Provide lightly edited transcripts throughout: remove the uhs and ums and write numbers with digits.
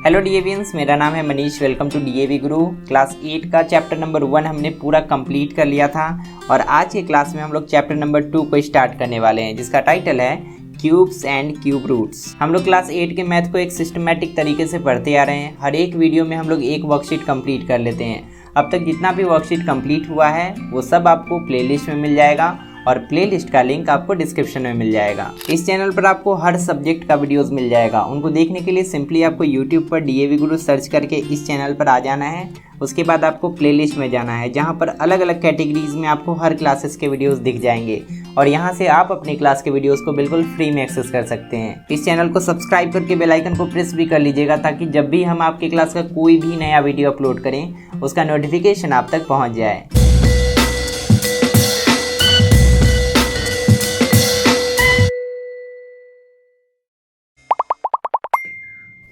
Hello डीएवियंस, मेरा नाम है Manish. Welcome to DAV Guru. Class 8 का चैप्टर नंबर 1 हमने पूरा कंप्लीट कर लिया था और आज के क्लास में हम लोग चैप्टर नंबर 2 को स्टार्ट करने वाले हैं, जिसका टाइटल है क्यूब्स एंड क्यूब रूट्स। हम लोग क्लास 8 के मैथ को एक सिस्टमैटिक तरीके से पढ़ते आ रहे हैं। हर एक वीडियो में हम लोग एक वर्कशीट कंप्लीट कर लेते हैं। अब तक जितना भी वर्कशीट कंप्लीट हुआ है वो सब आपको प्लेलिस्ट में मिल जाएगा और प्लेलिस्ट का लिंक आपको डिस्क्रिप्शन में मिल जाएगा। इस चैनल पर आपको हर सब्जेक्ट का वीडियोस मिल जाएगा। उनको देखने के लिए सिंपली आपको यूट्यूब पर डीएवी गुरु सर्च करके इस चैनल पर आ जाना है। उसके बाद आपको प्लेलिस्ट में जाना है, जहां पर अलग अलग कैटेगरीज में आपको हर क्लासेस के वीडियोस दिख जाएंगे और यहां से आप अपने क्लास के वीडियोस को बिल्कुल फ्री में एक्सेस कर सकते हैं। इस चैनल को सब्सक्राइब करके बेल आइकन को प्रेस भी कर लीजिएगा, ताकि जब भी हम आपके क्लास का कोई भी नया वीडियो अपलोड करें उसका नोटिफिकेशन आप तक पहुँच जाए।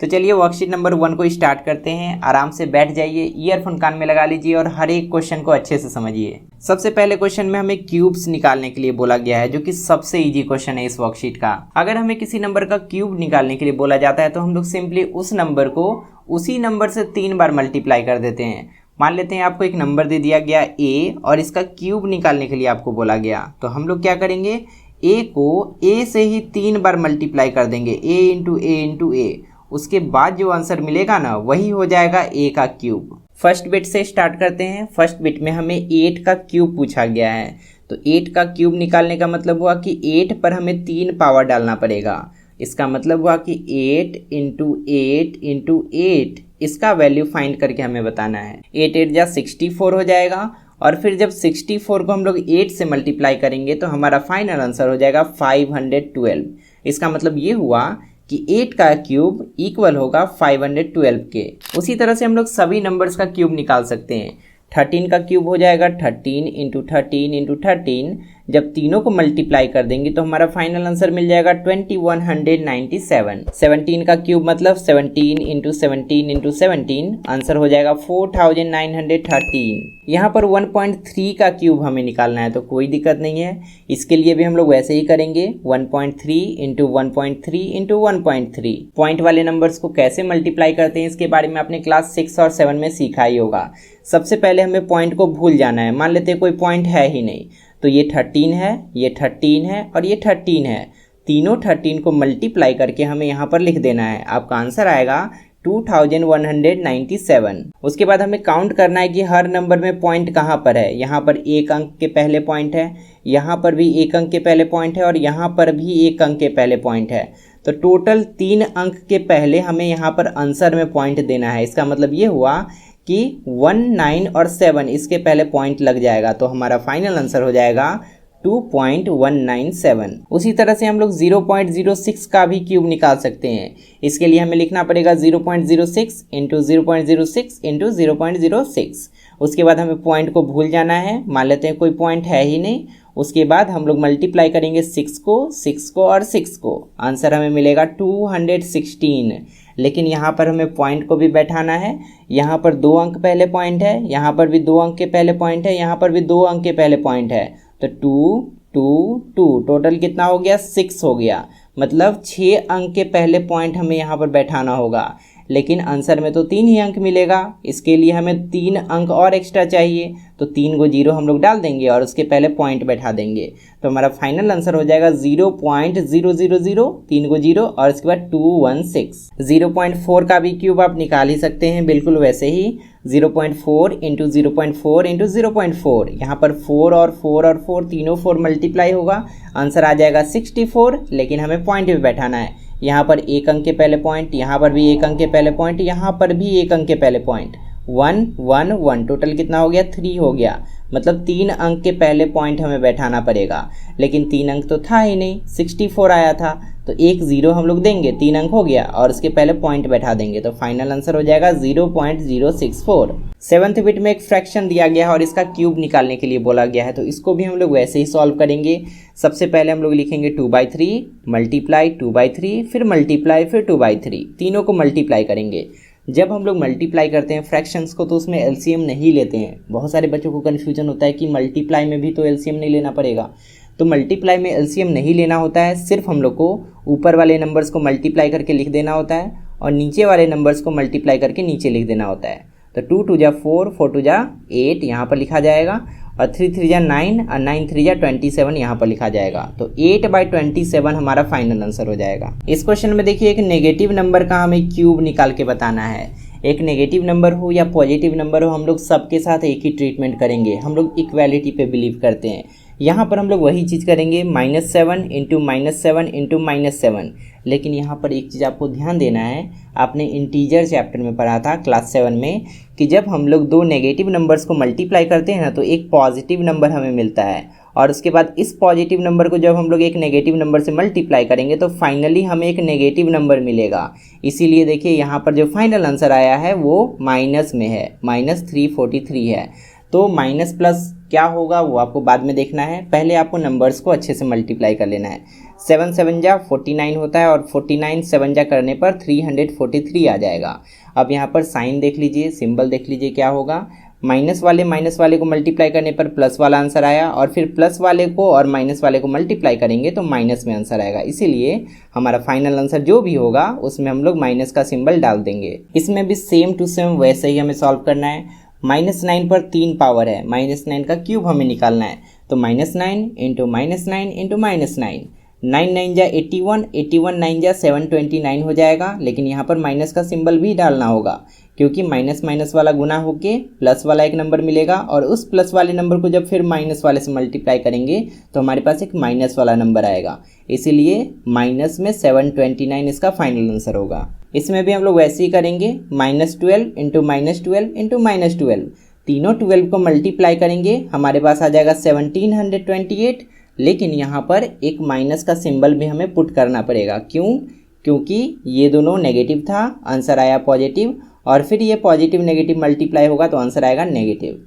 तो चलिए वर्कशीट नंबर 1 को स्टार्ट करते हैं। आराम से बैठ जाइए, ईयरफोन कान में लगा लीजिए और हर एक क्वेश्चन को अच्छे से समझिए। सबसे पहले क्वेश्चन में हमें क्यूब्स निकालने के लिए बोला गया है, जो कि सबसे इजी क्वेश्चन है इस वर्कशीट का। अगर हमें किसी नंबर का क्यूब निकालने के लिए बोला जाता है तो हम लोग सिंपली उस नंबर को उसी नंबर से 3 बार मल्टीप्लाई कर देते हैं। मान लेते हैं आपको एक नंबर दे दिया गया a और इसका क्यूब निकालने के लिए आपको बोला गया, तो हम लोग क्या करेंगे, a को a से ही 3 बार मल्टीप्लाई कर देंगे, a इंटू ए इंटू ए। उसके बाद जो आंसर मिलेगा ना, वही हो जाएगा a का क्यूब। फर्स्ट बिट से स्टार्ट करते हैं। फर्स्ट बिट में हमें 8 का क्यूब पूछा गया है, तो 8 का क्यूब निकालने का मतलब हुआ कि 8 पर हमें 3 पावर डालना पड़ेगा। इसका मतलब हुआ कि 8 इंटू 8 इंटू 8, इसका वैल्यू फाइंड करके हमें बताना है। 8 8 जा 64 हो जाएगा और फिर जब 64 को हम लोग 8 से मल्टीप्लाई करेंगे तो हमारा फाइनल आंसर हो जाएगा 512। इसका मतलब ये हुआ कि 8 का क्यूब इक्वल होगा 512 के। उसी तरह से हम लोग सभी नंबर्स का क्यूब निकाल सकते हैं। 13 का क्यूब हो जाएगा 13 इंटू 13 इंटू 13। जब तीनों को मल्टीप्लाई कर देंगे तो हमारा फाइनल आंसर मिल जाएगा 2197। 17 का क्यूब मतलब 17 इंटू 17 इंटू 17, आंसर हो जाएगा 4913। यहाँ पर 1.3 का क्यूब हमें निकालना है, तो कोई दिक्कत नहीं है। इसके लिए भी हम लोग वैसे ही करेंगे, 1.3 इंटू 1.3 इंटू 1.3। पॉइंट वाले नंबर्स को कैसे मल्टीप्लाई करते हैं इसके बारे में आपने क्लास 6 और 7 में सीखा ही होगा। सबसे पहले हमें पॉइंट को भूल जाना है। मान लेते हैं कोई पॉइंट है ही नहीं, तो ये 13 है, ये 13 है और ये 13 है। तीनों 13 को मल्टीप्लाई करके हमें यहाँ पर लिख देना है। आपका आंसर आएगा 2197। उसके बाद हमें काउंट करना है कि हर नंबर में पॉइंट कहाँ पर है। यहाँ पर 1 अंक के पहले पॉइंट है, यहाँ पर भी 1 अंक के पहले पॉइंट है और यहाँ पर भी 1 अंक के पहले पॉइंट है। तो टोटल 3 अंक के पहले हमें यहाँ पर आंसर में पॉइंट देना है। इसका मतलब ये हुआ कि 1, 9 और 7 इसके पहले पॉइंट लग जाएगा, तो हमारा फाइनल आंसर हो जाएगा 2.197। उसी तरह से हम लोग 0.06 का भी क्यूब निकाल सकते हैं। इसके लिए हमें लिखना पड़ेगा 0.06 इंटू 0.06 इंटू 0.06। उसके बाद हमें पॉइंट को भूल जाना है। मान लेते हैं कोई पॉइंट है ही नहीं। उसके बाद हम लोग मल्टीप्लाई करेंगे 6 को और 6 को। आंसर हमें मिलेगा 216। लेकिन यहाँ पर हमें पॉइंट को भी बैठाना है। यहाँ पर 2 अंक पहले पॉइंट है, यहाँ पर भी 2 अंक के पहले पॉइंट है, यहाँ पर भी 2 अंक के पहले पॉइंट है। तो 2 2 2 टोटल कितना हो गया, 6 हो गया। मतलब 6 अंक के पहले पॉइंट हमें यहाँ पर बैठाना होगा। लेकिन आंसर में तो 3 ही अंक मिलेगा। इसके लिए हमें 3 अंक और एक्स्ट्रा चाहिए, तो 3 को 0 हम लोग डाल देंगे और उसके पहले पॉइंट बैठा देंगे। तो हमारा फाइनल आंसर हो जाएगा 0.000, 3 को 0 और इसके बाद 216। 0.4 का भी क्यूब आप निकाल ही सकते हैं, बिल्कुल वैसे ही 0.4 इंटू 0.4 इंटू 0.4। यहाँ पर 4 और 4 और 4 तीनों 4 मल्टीप्लाई होगा, आंसर आ जाएगा 64। लेकिन हमें पॉइंट भी बैठाना है। यहाँ पर 1 अंक के पहले पॉइंट, यहाँ पर भी 1 अंक के पहले पॉइंट, यहाँ पर भी 1 अंक के पहले पॉइंट। 1 1 1 टोटल कितना हो गया, 3 हो गया। मतलब 3 अंक के पहले पॉइंट हमें बैठाना पड़ेगा। लेकिन 3 अंक तो था ही नहीं, 64 आया था, तो 1 0 हम लोग देंगे, 3 अंक हो गया और उसके पहले पॉइंट बैठा देंगे। तो फाइनल आंसर हो जाएगा 0.064। 7th बिट में एक फ्रैक्शन दिया गया है और इसका क्यूब निकालने के लिए बोला गया है, तो इसको भी हम लोग वैसे ही सॉल्व करेंगे। सबसे पहले हम लोग लिखेंगे 2/3 मल्टीप्लाई 2/3, फिर मल्टीप्लाई फिर 2/3, तीनों को मल्टीप्लाई करेंगे। जब हम लोग मल्टीप्लाई करते हैं फ्रैक्शंस को तो उसमें एलसीएम नहीं लेते हैं। बहुत सारे बच्चों को कन्फ्यूजन होता है कि मल्टीप्लाई में भी तो एलसीएम नहीं लेना पड़ेगा। तो मल्टीप्लाई में एलसीएम नहीं लेना होता है, सिर्फ हम लोग को ऊपर वाले नंबर्स को मल्टीप्लाई करके लिख देना होता है और नीचे वाले नंबर्स को मल्टीप्लाई करके नीचे लिख देना होता है। तो 2 2 जा 4, 4 2 जा 8 यहाँ पर लिखा जाएगा, और 3 3 जा 9 और 9 3 जा 27 यहाँ पर लिखा जाएगा। तो 8/27 हमारा फाइनल आंसर हो जाएगा। इस क्वेश्चन में देखिए एक नेगेटिव नंबर का हमें क्यूब निकाल के बताना है। एक नेगेटिव नंबर हो या पॉजिटिव नंबर हो, हम लोग सबके साथ एक ही ट्रीटमेंट करेंगे। हम लोग इक्वालिटी पे बिलीव करते हैं। यहाँ पर हम लोग वही चीज़ करेंगे, -7 इंटू -7 इंटू -7। लेकिन यहाँ पर एक चीज़ आपको ध्यान देना है, आपने इंटीजर चैप्टर में पढ़ा था क्लास 7 में कि जब हम लोग दो नेगेटिव नंबर्स को मल्टीप्लाई करते हैं ना, तो एक पॉजिटिव नंबर हमें मिलता है, और उसके बाद इस पॉजिटिव नंबर को जब हम लोग एक नेगेटिव नंबर से मल्टीप्लाई करेंगे तो फाइनली हमें एक नेगेटिव नंबर मिलेगा। इसीलिए देखिए यहाँ पर जो फाइनल आंसर आया है वो माइनस में है, -343 है। तो माइनस प्लस क्या होगा वो आपको बाद में देखना है, पहले आपको नंबर्स को अच्छे से मल्टीप्लाई कर लेना है। 7 7 जा 49 होता है, और 49 7 जा करने पर 343 आ जाएगा। अब यहाँ पर साइन देख लीजिए, सिंबल देख लीजिए क्या होगा, माइनस वाले को मल्टीप्लाई करने पर प्लस वाला आंसर आया, और फिर प्लस वाले को और माइनस वाले को मल्टीप्लाई करेंगे तो माइनस में आंसर आएगा। इसीलिए हमारा फाइनल आंसर जो भी होगा उसमें हम लोग माइनस का सिंबल डाल देंगे। इसमें भी सेम टू सेम वैसे ही हमें सॉल्व करना है। -9 पर 3 पावर है, -9 का क्यूब हमें निकालना है। तो -9 इंटू -9 इंटू -9, 9 9 जा 81, 81 9 जा 729 हो जाएगा। लेकिन यहाँ पर माइनस का सिंबल भी डालना होगा, क्योंकि माइनस माइनस वाला गुना होके प्लस वाला एक नंबर मिलेगा, और उस प्लस वाले नंबर को जब फिर माइनस वाले से मल्टीप्लाई करेंगे तो हमारे पास एक माइनस वाला नंबर आएगा। इसीलिए माइनस में 729 इसका फाइनल आंसर होगा। इसमें भी हम लोग वैसे ही करेंगे, -12 इंटू -12 इंटू -12, तीनों 12 को मल्टीप्लाई करेंगे, हमारे पास आ जाएगा 1728। लेकिन यहाँ पर एक माइनस का सिंबल भी हमें पुट करना पड़ेगा। क्यों? क्योंकि ये दोनों नेगेटिव था, आंसर आया पॉजिटिव, और फिर ये पॉजिटिव नेगेटिव मल्टीप्लाई होगा तो आंसर आएगा नेगेटिव।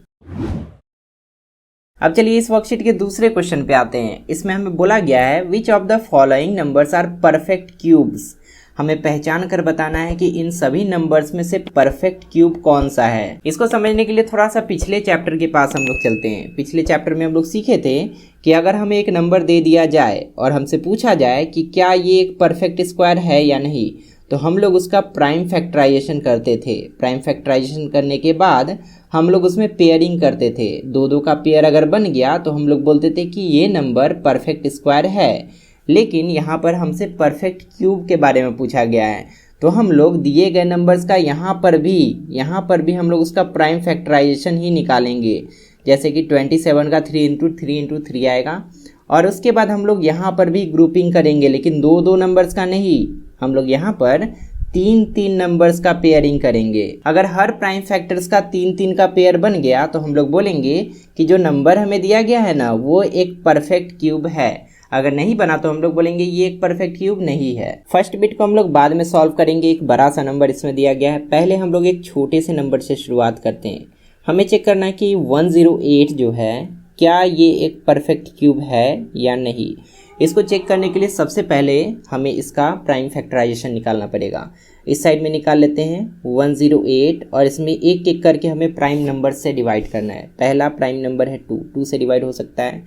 अब चलिए इस वर्कशीट के दूसरे क्वेश्चन पे आते हैं। इसमें हमें बोला गया है which of the following numbers are perfect cubes. हमें पहचान कर बताना है कि इन सभी नंबर्स में से परफेक्ट क्यूब कौन सा है। इसको समझने के लिए थोड़ा सा पिछले चैप्टर के पास हम लोग चलते हैं। पिछले चैप्टर में हम लोग सीखे थे कि अगर हमें एक नंबर दे दिया जाए और हमसे पूछा जाए कि क्या ये एक परफेक्ट स्क्वायर है या नहीं, तो हम लोग उसका प्राइम फैक्टराइजेशन करते थे। प्राइम फैक्टराइजेशन करने के बाद हम लोग उसमें पेयरिंग करते थे। दो का पेयर अगर बन गया तो हम लोग बोलते थे कि ये नंबर परफेक्ट स्क्वायर है। लेकिन यहाँ पर हमसे परफेक्ट क्यूब के बारे में पूछा गया है, तो हम लोग दिए गए नंबर्स का यहाँ पर भी हम लोग उसका प्राइम फैक्टराइजेशन ही निकालेंगे। जैसे कि 27 का 3 इंटू 3 इंटू 3 आएगा, और उसके बाद हम लोग यहाँ पर भी ग्रुपिंग करेंगे, लेकिन दो नंबर्स का नहीं, हम लोग यहाँ पर 3 नंबर्स का पेयरिंग करेंगे। अगर हर प्राइम फैक्टर्स का 3 का पेयर बन गया तो हम लोग बोलेंगे कि जो नंबर हमें दिया गया है ना वो एक परफेक्ट क्यूब है। अगर नहीं बना तो हम लोग बोलेंगे ये एक परफेक्ट क्यूब नहीं है। फर्स्ट बिट को हम लोग बाद में सॉल्व करेंगे। एक बड़ा सा नंबर इसमें दिया गया है, पहले हम लोग एक छोटे से नंबर से शुरुआत करते हैं। हमें चेक करना है कि 108 जो है क्या ये एक परफेक्ट क्यूब है या नहीं। इसको चेक करने के लिए सबसे पहले हमें इसका प्राइम फैक्टराइजेशन निकालना पड़ेगा। इस साइड में निकाल लेते हैं 108, और इसमें एक एक करके हमें प्राइम नंबर से डिवाइड करना है। पहला प्राइम नंबर है 2 से डिवाइड हो सकता है।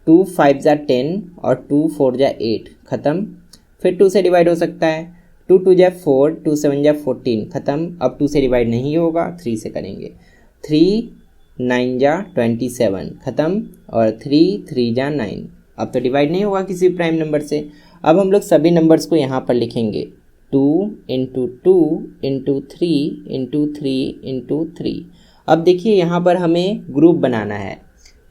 2 5 जा 10 और 2 4 जा 8, ख़त्म। फिर 2 से डिवाइड हो सकता है। 2 2 जा 4, 2 7 जा 14, ख़त्म। अब 2 से डिवाइड नहीं होगा, 3 से करेंगे। 3 9 जा 27, ख़त्म। और 3 3 जा 9, अब तो डिवाइड नहीं होगा किसी प्राइम नंबर से। अब हम लोग सभी नंबर्स को यहाँ पर लिखेंगे, 2 इंटू 2 इंटू 3 इंटू 3 इंटू 3। अब देखिए यहाँ पर हमें ग्रुप बनाना है,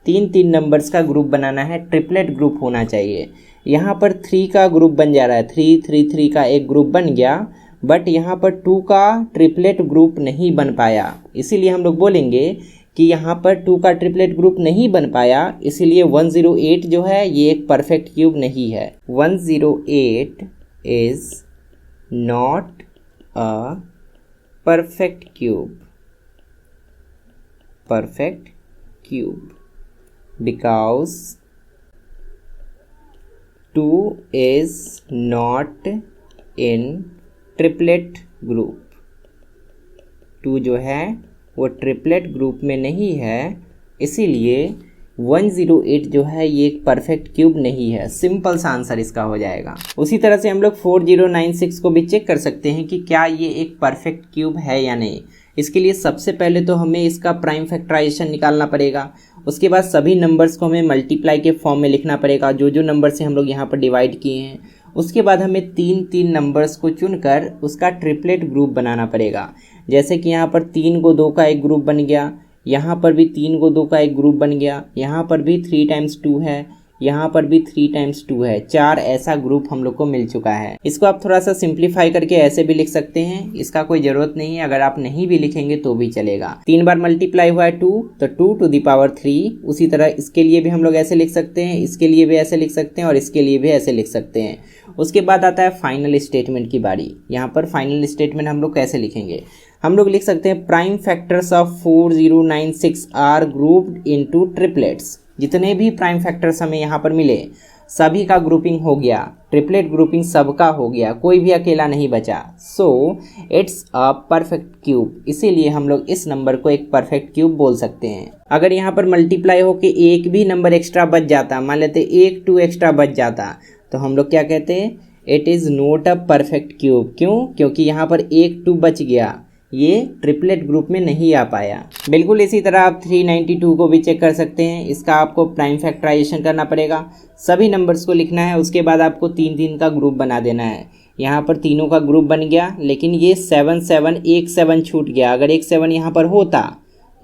3 नंबर्स का ग्रुप बनाना है, ट्रिपलेट ग्रुप होना चाहिए। यहाँ पर 3 का ग्रुप बन जा रहा है, 3 3 3 का एक ग्रुप बन गया, बट यहाँ पर 2 का ट्रिपलेट ग्रुप नहीं बन पाया। इसीलिए हम लोग बोलेंगे कि यहाँ पर 2 का ट्रिपलेट ग्रुप नहीं बन पाया, इसीलिए 108 जो है ये एक परफेक्ट क्यूब नहीं है। 108 is not a perfect cube, perfect cube, because 2 is not in triplet group. 2 जो है वो ट्रिपलेट ग्रुप में नहीं है, इसीलिए 108 जो है ये एक परफेक्ट क्यूब नहीं है। सिंपल सा आंसर इसका हो जाएगा। उसी तरह से हम लोग 4096 को भी चेक कर सकते हैं कि क्या ये एक परफेक्ट क्यूब है या नहीं। इसके लिए सबसे पहले तो हमें इसका प्राइम फैक्टराइजेशन निकालना पड़ेगा। उसके बाद सभी नंबर्स को हमें मल्टीप्लाई के फॉर्म में लिखना पड़ेगा, जो नंबर से हम लोग यहाँ पर डिवाइड किए हैं। उसके बाद हमें 3 नंबर्स को चुनकर उसका ट्रिपलेट ग्रुप बनाना पड़ेगा। जैसे कि यहाँ पर 3 को 2 का एक ग्रुप बन गया, यहाँ पर भी 3 को 2 का एक ग्रुप बन गया, यहाँ पर भी 3 टाइम्स 2 है, यहाँ पर भी 3 टाइम्स 2 है। 4 ऐसा ग्रुप हम लोग को मिल चुका है। इसको आप थोड़ा सा सिंप्लीफाई करके ऐसे भी लिख सकते हैं, इसका कोई जरूरत नहीं है। अगर आप नहीं भी लिखेंगे तो भी चलेगा। 3 बार मल्टीप्लाई हुआ है 2, तो 2 टू द पावर 3। उसी तरह इसके लिए भी हम लोग ऐसे लिख सकते हैं, इसके लिए भी ऐसे लिख सकते हैं और इसके लिए भी ऐसे लिख सकते हैं। उसके बाद आता है फाइनल स्टेटमेंट की बारी। यहाँ पर फाइनल स्टेटमेंट हम लोग कैसे लिखेंगे? हम लोग लिख सकते हैं prime factors of 4096 are grouped into triplets. जितने भी प्राइम फैक्टर्स हमें यहाँ पर मिले सभी का ग्रुपिंग हो गया, ट्रिपलेट ग्रुपिंग सबका हो गया, कोई भी अकेला नहीं बचा। So it's a perfect cube. इसीलिए हम लोग इस नंबर को एक परफेक्ट क्यूब बोल सकते हैं। अगर यहाँ पर मल्टीप्लाई होके एक भी नंबर एक्स्ट्रा बच जाता, मान लेते 1 2 एक्स्ट्रा बच जाता, तो हम लोग क्या कहते हैं? It is not a perfect cube. क्यों? क्योंकि यहाँ पर 1 2 बच गया, ये ट्रिपलेट ग्रुप में नहीं आ पाया। बिल्कुल इसी तरह आप 392 को भी चेक कर सकते हैं। इसका आपको प्राइम फैक्टराइजेशन करना पड़ेगा, सभी नंबर्स को लिखना है। उसके बाद आपको 3 का ग्रुप बना देना है। यहाँ पर तीनों का ग्रुप बन गया, लेकिन ये 7 एक 7 छूट गया। अगर एक 7 यहाँ पर होता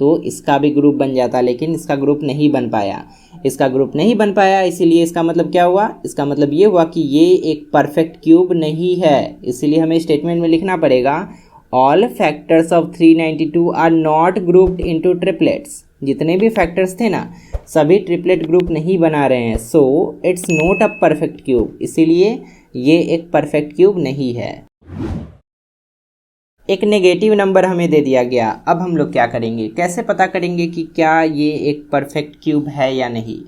तो इसका भी ग्रुप बन जाता, लेकिन इसका ग्रुप नहीं बन पाया। इसका ग्रुप नहीं बन पाया, इसीलिए इसका मतलब क्या हुआ? इसका मतलब ये हुआ कि ये एक परफेक्ट क्यूब नहीं है। इसीलिए हमें स्टेटमेंट में लिखना पड़ेगा all factors of 392 are not grouped into triplets. जितने भी फैक्टर्स थे ना, सभी ट्रिपलेट ग्रुप नहीं बना रहे हैं। So it's not a perfect cube. इसीलिए ये एक परफेक्ट क्यूब नहीं है। एक नेगेटिव नंबर हमें दे दिया गया। अब हम लोग क्या करेंगे? कैसे पता करेंगे कि क्या ये एक परफेक्ट क्यूब है या नहीं?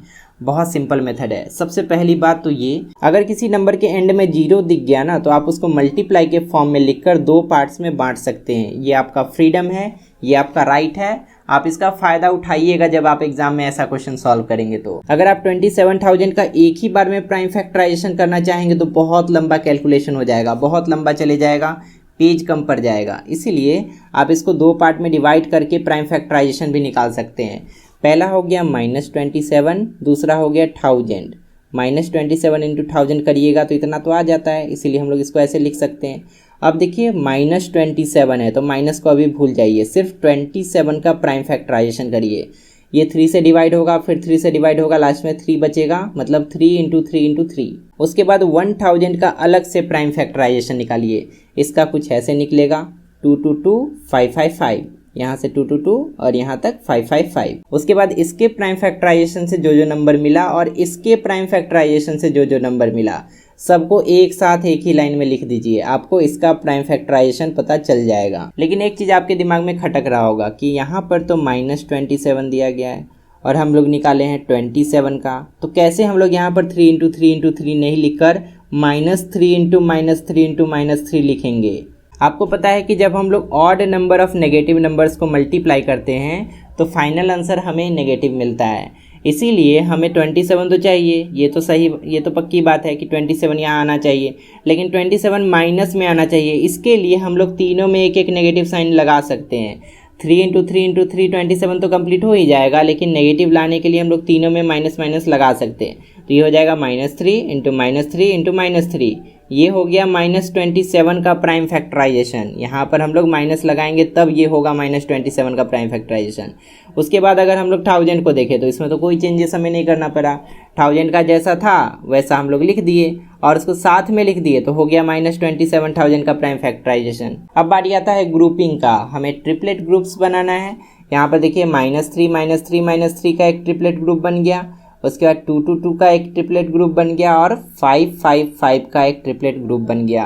बहुत सिंपल मेथड है। सबसे पहली बात तो ये, अगर किसी नंबर के एंड में 0 दिख गया ना, तो आप उसको मल्टीप्लाई के फॉर्म में लिखकर 2 पार्ट्स में बांट सकते हैं। ये आपका फ्रीडम है, ये आपका राइट है। आप इसका फ़ायदा उठाइएगा जब आप एग्जाम में ऐसा क्वेश्चन सॉल्व करेंगे। तो अगर आप 27,000 का एक ही बार में प्राइम फैक्टराइजेशन करना चाहेंगे तो बहुत लंबा कैलकुलेशन हो जाएगा, बहुत लंबा चले जाएगा, पेज कम पड़ जाएगा। इसीलिए आप इसको 2 पार्ट में डिवाइड करके प्राइम फैक्टराइजेशन भी निकाल सकते हैं। पहला हो गया -27, दूसरा हो गया 1000। -27 इंटू 1000 करिएगा तो इतना तो आ जाता है, इसीलिए हम लोग इसको ऐसे लिख सकते हैं। अब देखिए -27 है तो माइनस को अभी भूल जाइए, सिर्फ 27 का प्राइम फैक्टराइजेशन करिए। ये 3 से डिवाइड होगा, फिर 3 से डिवाइड होगा, लास्ट में 3 बचेगा, मतलब 3 इंटू 3 इंटू 3। उसके बाद 1000 का अलग से प्राइम फैक्टराइजेशन निकालिए। इसका कुछ ऐसे निकलेगा 2 2 2 5 5 5, यहाँ से 2 2 2 और यहाँ तक 5 5 5। उसके बाद इसके प्राइम फैक्टराइजेशन से जो नंबर मिला और इसके प्राइम फैक्टराइजेशन से जो नंबर मिला, सबको एक साथ एक ही लाइन में लिख दीजिए। आपको इसका प्राइम फैक्टराइजेशन पता चल जाएगा। लेकिन एक चीज़ आपके दिमाग में खटक रहा होगा कि यहाँ पर तो -27 दिया गया है और हम लोग निकाले हैं 27 का, तो कैसे हम लोग यहाँ पर 3 इंटू 3 इंटू 3 नहीं लिखकर -3 इंटू -3 इंटू -3 लिखेंगे? आपको पता है कि जब हम लोग odd number of negative numbers को मल्टीप्लाई करते हैं तो फाइनल आंसर हमें नेगेटिव मिलता है। इसीलिए हमें 27 तो चाहिए, ये तो सही, ये तो पक्की बात है कि 27 यहाँ आना चाहिए, लेकिन 27 माइनस में आना चाहिए। इसके लिए हम लोग तीनों में एक एक नेगेटिव साइन लगा सकते हैं। 3 इंटू 3 इंटू 3 27 तो कंप्लीट हो ही जाएगा, लेकिन नेगेटिव लाने के लिए हम लोग तीनों में माइनस माइनस लगा सकते हैं। तो ये हो जाएगा -3 इंटू -3 इंटू -3। ये हो गया -27 का प्राइम फैक्टराइजेशन। यहाँ पर हम लोग माइनस लगाएंगे तब ये होगा -27 का प्राइम फैक्टराइजेशन। उसके बाद अगर हम लोग 1000 को देखें तो इसमें तो कोई चेंजेस हमें नहीं करना पड़ा। 1000 का जैसा था वैसा हम लोग लिख दिए और उसको साथ में लिख दिए, तो हो गया -27,000 का प्राइम फैक्टराइजेशन। अब बारी आता है ग्रुपिंग का। हमें ट्रिपलेट ग्रुप्स बनाना है। यहाँ पर देखिए -3 -3 का एक ट्रिपलेट ग्रुप बन गया। उसके बाद 2 2 2 का एक ट्रिपलेट ग्रुप बन गया और 5 5 5 का एक ट्रिपलेट ग्रुप बन गया।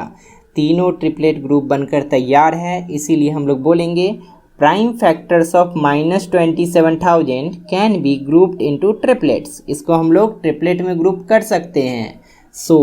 तीनों ट्रिपलेट ग्रुप बनकर तैयार है। इसीलिए हम लोग बोलेंगे prime factors of -27,000 can be grouped into triplets. इसको हम लोग ट्रिपलेट में ग्रुप कर सकते हैं। So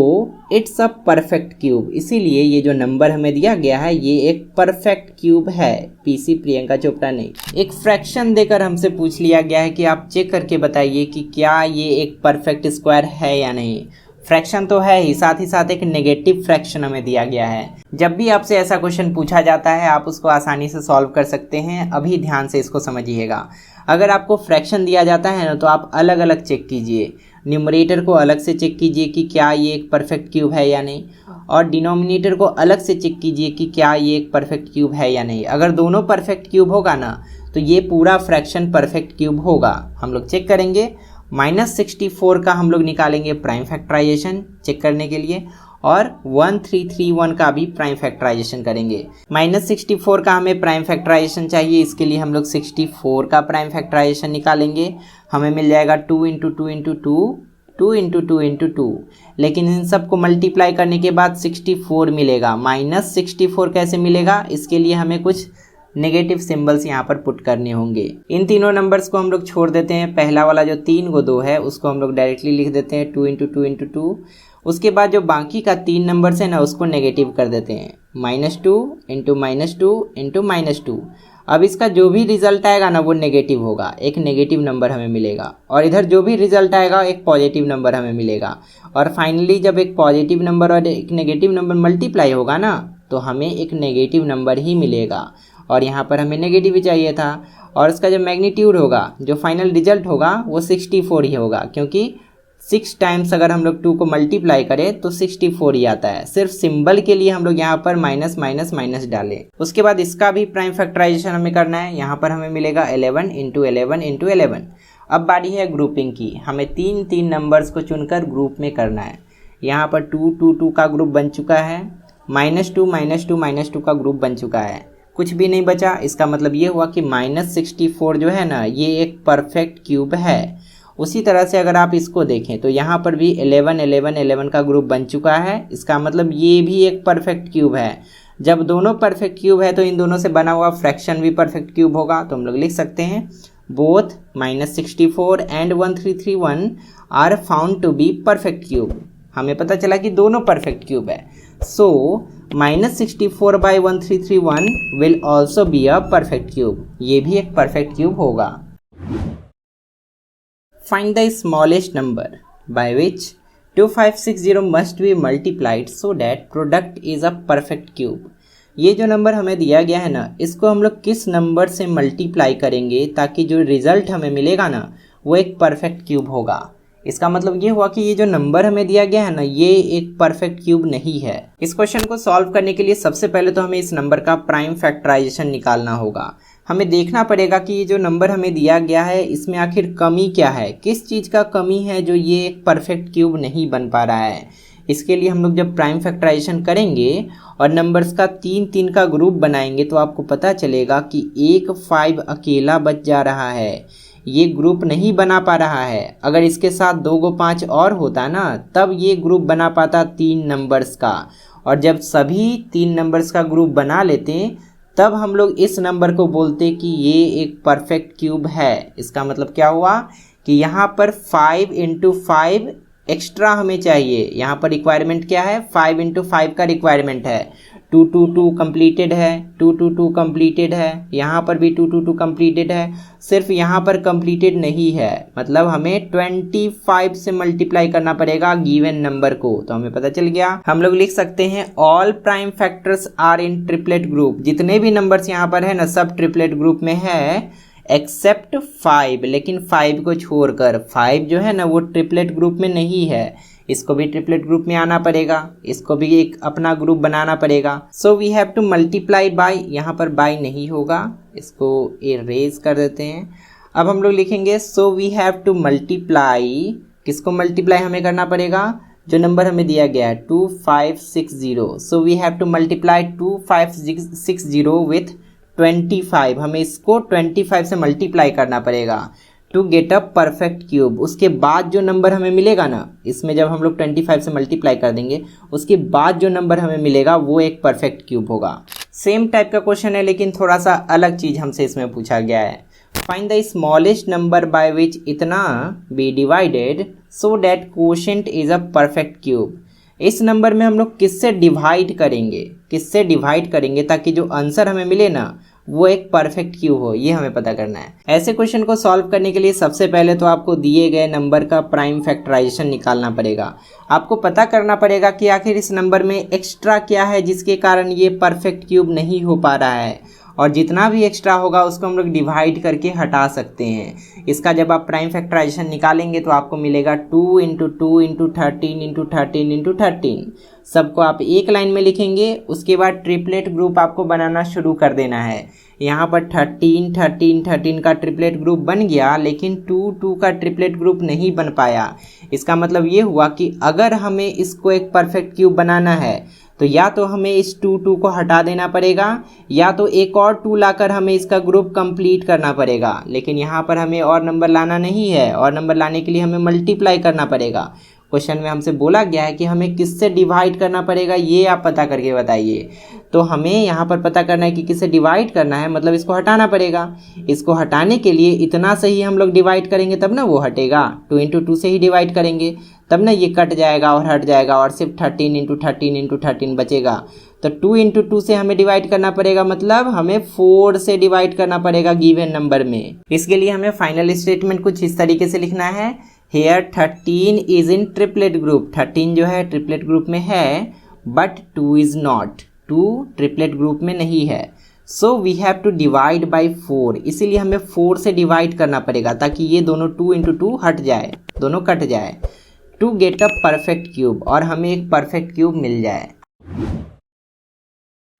it's a perfect cube. इसीलिए ये जो नंबर हमें दिया गया है ये एक परफेक्ट क्यूब है, पीसी प्रियंका चोपड़ा ने। एक फ्रैक्शन देकर हमसे पूछ लिया गया है कि आप चेक करके बताइए कि क्या ये एक परफेक्ट स्क्वायर है या नहीं। फ्रैक्शन तो है ही साथ एक नेगेटिव फ्रैक्शन हमें दिया गया है। जब भी आपसे ऐसा क्वेश्चन पूछा जाता है आप उसको आसानी से सॉल्व कर सकते हैं। अभी ध्यान से इसको समझिएगा। अगर आपको फ्रैक्शन दिया जाता है ना तो आप अलग अलग चेक कीजिए। न्यूमरेटर को अलग से चेक कीजिए कि क्या ये एक परफेक्ट क्यूब है या नहीं, और डिनोमिनेटर को अलग से चेक कीजिए कि क्या ये एक परफेक्ट क्यूब है या नहीं। अगर दोनों परफेक्ट क्यूब होगा ना तो ये पूरा फ्रैक्शन परफेक्ट क्यूब होगा। हम लोग चेक करेंगे। -64 का हम लोग निकालेंगे प्राइम फैक्टराइजेशन चेक करने के लिए, और 1331 का भी प्राइम फैक्टराइजेशन करेंगे। -64 का हमें प्राइम फैक्टराइजेशन चाहिए, इसके लिए हम लोग 64 का प्राइम फैक्टराइजेशन निकालेंगे। हमें मिल जाएगा 2 × 2 × 2 2 × 2 × 2। लेकिन इन सबको मल्टीप्लाई करने के बाद 64 मिलेगा। -64 कैसे मिलेगा, इसके लिए हमें कुछ नेगेटिव सिंबल्स यहाँ पर पुट करने होंगे। इन तीनों नंबर्स को हम लोग छोड़ देते हैं। पहला वाला जो 3 को 2 है उसको हम लोग डायरेक्टली लिख देते हैं 2 × 2 × 2। उसके बाद जो बाकी का 3 नंबर्स है ना उसको नेगेटिव कर देते हैं। -2 × -2 × -2। अब इसका जो भी रिजल्ट आएगा ना वो नेगेटिव होगा, एक नेगेटिव नंबर हमें मिलेगा। और इधर जो भी रिजल्ट आएगा एक पॉजिटिव नंबर हमें मिलेगा। और फाइनली जब एक पॉजिटिव नंबर और एक नेगेटिव नंबर मल्टीप्लाई होगा ना तो हमें एक नेगेटिव नंबर ही मिलेगा। और यहाँ पर हमें नेगेटिव ही चाहिए था। और इसका जो मैग्नीट्यूड होगा, जो फाइनल रिजल्ट होगा वो 64 ही होगा, क्योंकि 6 टाइम्स अगर हम लोग 2 को मल्टीप्लाई करें तो 64 ही आता है। सिर्फ सिंबल के लिए हम लोग यहाँ पर माइनस माइनस माइनस डालें। उसके बाद इसका भी प्राइम फैक्टराइजेशन हमें करना है। यहाँ पर हमें मिलेगा 11 × 11 × 11। अब बारी है ग्रुपिंग की। हमें 3 नंबर्स को चुनकर ग्रुप में करना है। यहाँ पर 2 2 2 का ग्रुप बन चुका है, -2 -2 -2 का ग्रुप बन चुका है, कुछ भी नहीं बचा। इसका मतलब ये हुआ कि -64 जो है ना ये एक परफेक्ट क्यूब है। उसी तरह से अगर आप इसको देखें तो यहाँ पर भी 11 11 11 का ग्रुप बन चुका है। इसका मतलब ये भी एक परफेक्ट क्यूब है। जब दोनों परफेक्ट क्यूब है तो इन दोनों से बना हुआ फ्रैक्शन भी परफेक्ट क्यूब होगा। तो हम लोग लिख सकते हैं both -64 and 1331 are found to be perfect cube. हमें पता चला कि दोनों परफेक्ट क्यूब है। So -64/1331 will also be a perfect cube. ये भी एक परफेक्ट क्यूब होगा। Find the smallest number by which 2560 must be multiplied so that product is a perfect cube। ये जो नंबर हमें दिया गया है ना इसको हम लोग किस नंबर से मल्टीप्लाई करेंगे ताकि जो रिजल्ट हमें मिलेगा ना वो एक परफेक्ट क्यूब होगा। इसका मतलब ये हुआ कि ये जो नंबर हमें दिया गया है ना ये एक परफेक्ट क्यूब नहीं है। इस क्वेश्चन को सॉल्व करने के लिए सबसे पहले तो हमें इस नंबर का प्राइम फैक्टराइजेशन निकालना होगा। हमें देखना पड़ेगा कि ये जो नंबर हमें दिया गया है इसमें आखिर कमी क्या है, किस चीज़ का कमी है जो ये एक परफेक्ट क्यूब नहीं बन पा रहा है। इसके लिए हम लोग जब प्राइम फैक्टराइजेशन करेंगे और नंबर्स का 3 का ग्रुप बनाएंगे तो आपको पता चलेगा कि एक 5 अकेला बच जा रहा है, ये ग्रुप नहीं बना पा रहा है। अगर इसके साथ 2 को 5 और होता ना तब ये ग्रुप बना पाता 3 नंबर्स का। और जब सभी 3 नंबर्स का ग्रुप बना लेते तब हम लोग इस नंबर को बोलते कि ये एक परफेक्ट क्यूब है। इसका मतलब क्या हुआ कि यहाँ पर 5 × 5 एक्स्ट्रा हमें चाहिए। यहाँ पर रिक्वायरमेंट क्या है, 5 × 5 का रिक्वायरमेंट है। 2 2 2 कंप्लीटेड है, 2 2 2 कंप्लीटेड है, यहाँ पर भी 2 2 2 कंप्लीटेड है। सिर्फ यहाँ पर कंप्लीटेड नहीं है, मतलब हमें 25 से मल्टीप्लाई करना पड़ेगा गिवन नंबर को। तो हमें पता चल गया। हम लोग लिख सकते हैं all prime factors are in triplet group. जितने भी नंबर्स यहाँ पर है ना सब ट्रिपलेट ग्रुप में है एक्सेप्ट 5। लेकिन 5 को छोड़कर, 5 जो है ना वो ट्रिपलेट ग्रुप में नहीं है, इसको भी ट्रिपलेट ग्रुप में आना पड़ेगा, इसको भी एक अपना ग्रुप बनाना पड़ेगा। So we have to multiply by, यहाँ पर बाय नहीं होगा, इसको इरेज कर देते हैं। अब हम लोग लिखेंगे so we have to multiply, किसको मल्टीप्लाई हमें करना पड़ेगा, जो नंबर हमें दिया गया है 2560। So we have to multiply 2560 with 25। हमें इसको 25 से मल्टीप्लाई करना पड़ेगा to get a perfect cube. उसके बाद जो नंबर हमें मिलेगा ना, इसमें जब हम लोग 25 से मल्टीप्लाई कर देंगे उसके बाद जो नंबर हमें मिलेगा वो एक परफेक्ट क्यूब होगा। सेम टाइप का क्वेश्चन है लेकिन थोड़ा सा अलग चीज़ हमसे इसमें पूछा गया है। Find the smallest number by which इतना be divided so that quotient is a perfect cube. इस नंबर में हम लोग किससे डिवाइड करेंगे ताकि जो आंसर हमें मिले ना वो एक परफेक्ट क्यूब हो, ये हमें पता करना है। ऐसे क्वेश्चन को सॉल्व करने के लिए सबसे पहले तो आपको दिए गए नंबर का प्राइम फैक्टराइजेशन निकालना पड़ेगा। आपको पता करना पड़ेगा कि आखिर इस नंबर में एक्स्ट्रा क्या है जिसके कारण ये परफेक्ट क्यूब नहीं हो पा रहा है, और जितना भी एक्स्ट्रा होगा उसको हम लोग डिवाइड करके हटा सकते हैं। इसका जब आप प्राइम फैक्टराइजेशन निकालेंगे तो आपको मिलेगा 2 इंटू 2 इंटू 13 इंटू 13 इंटू 13। सबको आप एक लाइन में लिखेंगे। उसके बाद ट्रिपलेट ग्रुप आपको बनाना शुरू कर देना है। यहाँ पर 13 13 13 का ट्रिपलेट ग्रुप बन गया, लेकिन 2 2 का ट्रिपलेट ग्रुप नहीं बन पाया। इसका मतलब ये हुआ कि अगर हमें इसको एक परफेक्ट क्यूब बनाना है तो या तो हमें इस 2 2 को हटा देना पड़ेगा, या तो एक और 2 लाकर हमें इसका ग्रुप कंप्लीट करना पड़ेगा। लेकिन यहाँ पर हमें और नंबर लाना नहीं है, और नंबर लाने के लिए हमें मल्टीप्लाई करना पड़ेगा। क्वेश्चन में हमसे बोला गया है कि हमें किससे डिवाइड करना पड़ेगा, ये आप पता करके बताइए। तो हमें यहाँ पर पता करना है कि किससे डिवाइड करना है, मतलब इसको हटाना पड़ेगा। इसको हटाने के लिए इतना से ही हम लोग डिवाइड करेंगे तब ना वो हटेगा। 2 इंटू 2 से ही डिवाइड करेंगे तब ना ये कट जाएगा और हट जाएगा, और सिर्फ 13 इंटू 13 इंटू 13 बचेगा। तो 2 इंटू 2 से हमें डिवाइड करना पड़ेगा, मतलब हमें 4 से डिवाइड करना पड़ेगा गिवन नंबर में। इसके लिए हमें फाइनल स्टेटमेंट कुछ इस तरीके से लिखना है। Here 13 is in triplet group. 13 जो है ट्रिपलेट ग्रुप में है, but 2 is not. 2 triplet group में नहीं है। So we have to divide by 4। इसीलिए हमें 4 से डिवाइड करना पड़ेगा ताकि ये दोनों 2 इंटू 2 हट जाए, दोनों कट जाए, to get a perfect cube, और हमें एक परफेक्ट क्यूब मिल जाए।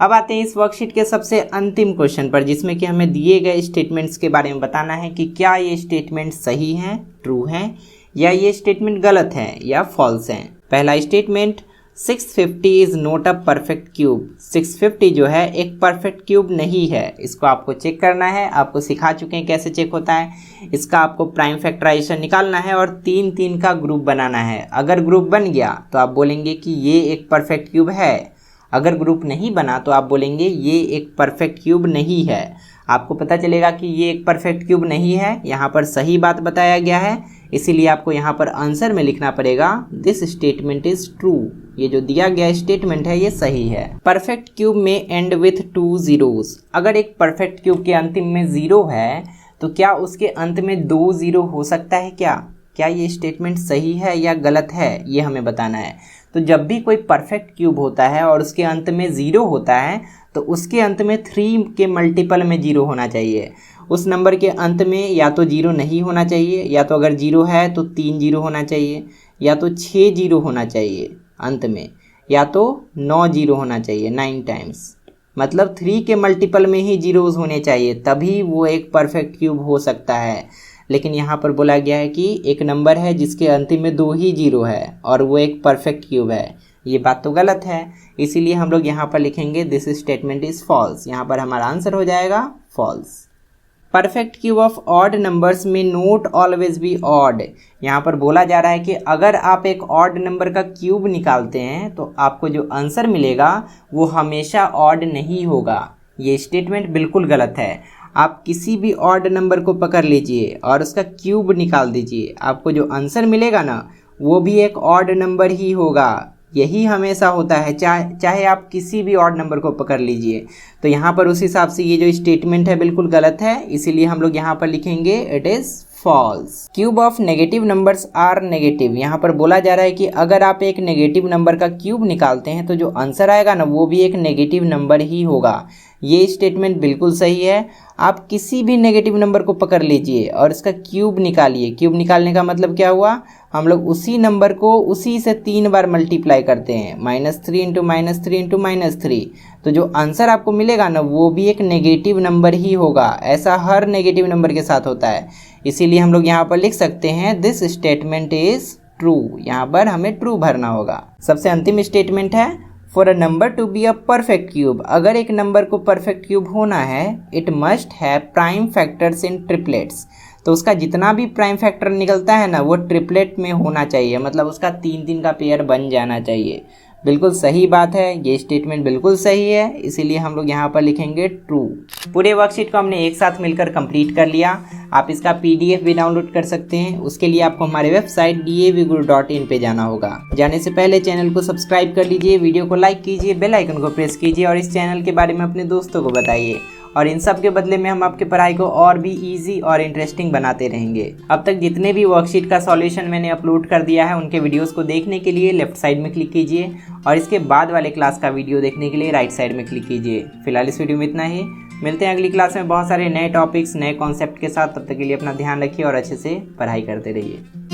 अब आते हैं इस वर्कशीट के सबसे अंतिम क्वेश्चन पर, जिसमें कि हमें दिए गए स्टेटमेंट्स के बारे में बताना है कि क्या ये स्टेटमेंट सही हैं, ट्रू हैं, या ये स्टेटमेंट गलत है या फॉल्स हैं। पहला statement, 650 is not a perfect cube. 650 जो है एक परफेक्ट क्यूब नहीं है। इसको आपको चेक करना है। आपको सिखा चुके हैं कैसे चेक होता है। इसका आपको प्राइम फैक्टराइजेशन निकालना है और 3 3 का ग्रुप बनाना है। अगर ग्रुप बन गया तो आप बोलेंगे कि ये एक परफेक्ट क्यूब है। अगर ग्रुप नहीं बना तो आप बोलेंगे ये एक परफेक्ट क्यूब नहीं है। आपको पता चलेगा कि ये एक परफेक्ट क्यूब नहीं है, यहाँ पर सही बात बताया गया है, इसीलिए आपको यहाँ पर आंसर में लिखना पड़ेगा दिस स्टेटमेंट इज ट्रू। ये जो दिया गया स्टेटमेंट है ये सही है। परफेक्ट क्यूब में एंड विथ 2 zeros। अगर एक परफेक्ट क्यूब के अंतिम में 0 है तो क्या उसके अंत में 2 0 हो सकता है क्या ये स्टेटमेंट सही है या गलत है, ये हमें बताना है। तो जब भी कोई परफेक्ट क्यूब होता है और उसके अंत में 0 होता है तो उसके अंत में 3 के मल्टीपल में 0 होना चाहिए। उस नंबर के अंत में या तो 0 नहीं होना चाहिए, या तो अगर 0 है तो 3 0 होना चाहिए, या तो 6 0 होना चाहिए अंत में, या तो 9 0 होना चाहिए 9 टाइम्स। मतलब 3 के मल्टीपल में ही जीरोस होने चाहिए, तभी वो एक परफेक्ट क्यूब हो सकता है। लेकिन यहाँ पर बोला गया है कि एक नंबर है जिसके अंतिम में 2 ही 0 है और वो एक परफेक्ट क्यूब है। ये बात तो गलत है, इसीलिए हम लोग यहाँ पर लिखेंगे दिस स्टेटमेंट इज फॉल्स। यहाँ पर हमारा आंसर हो जाएगा false. Perfect cube of odd numbers में नोट ऑलवेज बी ऑड। यहाँ पर बोला जा रहा है कि अगर आप एक ऑड नंबर का क्यूब निकालते हैं तो आपको जो आंसर मिलेगा वो हमेशा ऑड नहीं होगा। ये स्टेटमेंट बिल्कुल गलत है। आप किसी भी ऑड नंबर को पकड़ लीजिए और उसका क्यूब निकाल दीजिए, आपको जो आंसर मिलेगा ना वो भी एक ऑड नंबर ही होगा। यही हमेशा होता है, चाहे आप किसी भी ऑड नंबर को पकड़ लीजिए। तो यहाँ पर उस हिसाब से ये जो स्टेटमेंट है बिल्कुल गलत है, इसीलिए हम लोग यहाँ पर लिखेंगे it is false. Cube of negative numbers are negative. यहाँ पर बोला जा रहा है कि अगर आप एक नेगेटिव नंबर का क्यूब निकालते हैं तो जो आंसर आएगा ना वो भी एक नेगेटिव नंबर ही होगा। ये स्टेटमेंट बिल्कुल सही है। आप किसी भी नेगेटिव नंबर को पकड़ लीजिए और इसका क्यूब निकालिए। क्यूब निकालने का मतलब क्या हुआ, हम लोग उसी नंबर को उसी से 3 बार मल्टीप्लाई करते हैं, -3 इंटू -3 इंटू -3। तो जो आंसर आपको मिलेगा ना वो भी एक नेगेटिव नंबर ही होगा। ऐसा हर नेगेटिव नंबर के साथ होता है, इसीलिए हम लोग यहाँ पर लिख सकते हैं दिस स्टेटमेंट इज ट्रू। यहाँ पर हमें ट्रू भरना होगा। सबसे अंतिम स्टेटमेंट है for a number to be a perfect cube. अगर एक नंबर को परफेक्ट क्यूब होना है it must have prime factors in triplets. तो उसका जितना भी प्राइम फैक्टर निकलता है ना वो ट्रिपलेट में होना चाहिए, मतलब उसका 3 3 का पेयर बन जाना चाहिए। बिल्कुल सही बात है, ये स्टेटमेंट बिल्कुल सही है, इसीलिए हम लोग यहाँ पर लिखेंगे ट्रू। पूरे वर्कशीट को हमने एक साथ मिलकर कंप्लीट कर लिया। आप इसका PDF भी डाउनलोड कर सकते हैं। उसके लिए आपको हमारे वेबसाइट davguru.in पे जाना होगा। जाने से पहले चैनल को सब्सक्राइब कर लीजिए, वीडियो को लाइक कीजिए, बेल आइकन को प्रेस कीजिए और इस चैनल के बारे में अपने दोस्तों को बताइए। और इन सब के बदले में हम आपकी पढ़ाई को और भी इजी और इंटरेस्टिंग बनाते रहेंगे। अब तक जितने भी वर्कशीट का सॉल्यूशन मैंने अपलोड कर दिया है उनके वीडियोस को देखने के लिए लेफ्ट साइड में क्लिक कीजिए और इसके बाद वाले क्लास का वीडियो देखने के लिए राइट साइड में क्लिक कीजिए। फिलहाल इस वीडियो में इतना ही, मिलते हैं अगली क्लास में बहुत सारे नए टॉपिक्स, नए कॉन्सेप्ट के साथ। तब तक के लिए अपना ध्यान रखिए और अच्छे से पढ़ाई करते रहिए।